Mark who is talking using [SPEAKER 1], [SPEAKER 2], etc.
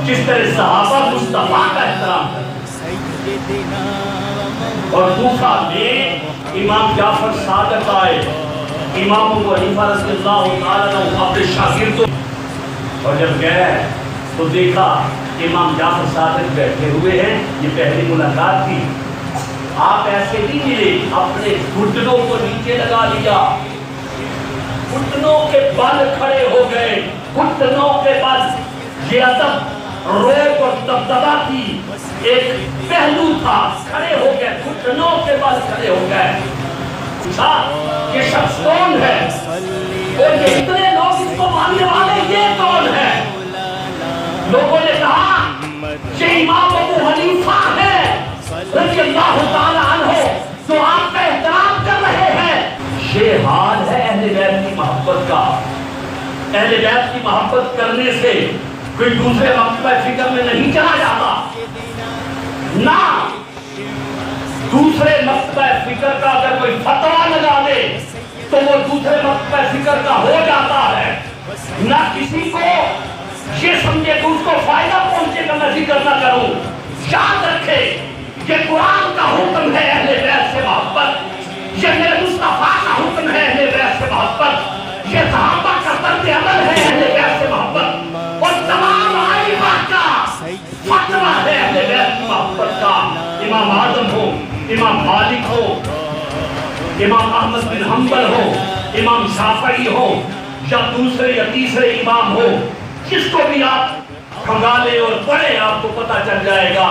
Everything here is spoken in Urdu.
[SPEAKER 1] جس طرح صحابہ مصطفیٰ کا احترام کرتے. اور کوفہ میں امام جعفر صادق آئے. امام ابو حنیفہ رضی اللہ تعالیٰ عنہ اپنے شاگردوں اور جب گئے تو دیکھا امام جعفر صادق بیٹھے ہوئے ہیں. یہ پہلی ملاقات تھی. آپ ایسے نہیں ملے, اپنے گھٹنوں کو نیچے لگا لیا, گھٹنوں کے بل کھڑے ہو گئے, گھٹنوں کے بل. یہ ادب روب اور دبدبا کی ایک پہلو تھا. کھڑے ہو گئے, گھٹنوں کے بل کھڑے ہو گئے. پوچھا یہ شخص کون ہے, اور یہ اتنے لوگ اس کو ماننے والے یہ کون ہے؟ لوگوں نے کہا یہ امام ابو حنیفہ ہے رضی اللہ تعالی عنہ جو آپ کا احترام کر رہے ہیں. یہ حال ہے اہل بیت کی محبت کا. اہل بیت کی محبت کرنے سے کوئی دوسرے مکتبہ فکر میں نہیں چلا جاتا, نہ دوسرے مکتبہ فکر کا اگر کوئی فتویٰ لگا دے تو وہ دوسرے مکتبہ فکر کا ہو جاتا ہے. نہ کسی کو یہ سمجھے کہ اس کو فائدہ پہنچے گا میں ذکر نہ کروں. یاد رکھے یہ قرآن کا حکم ہے اہل بیت سے محبت, یہ میرے مصطفیٰ کا حکم ہے اہل بیت سے محبت, یہ صحابہ کا طرز عمل ہے اہل بیت سے محبت, اور تمام ائمہ کا فتویٰ ہے اہل بیت کی محبت کا. امام اعظم ہو, امام مالک ہو, امام احمد بن حنبل ہو, امام شافعی ہو, یا دوسرے یا تیسرے امام ہو, جس کو بھی آپ کھنگالے اور پڑھے آپ کو پتہ چل جائے گا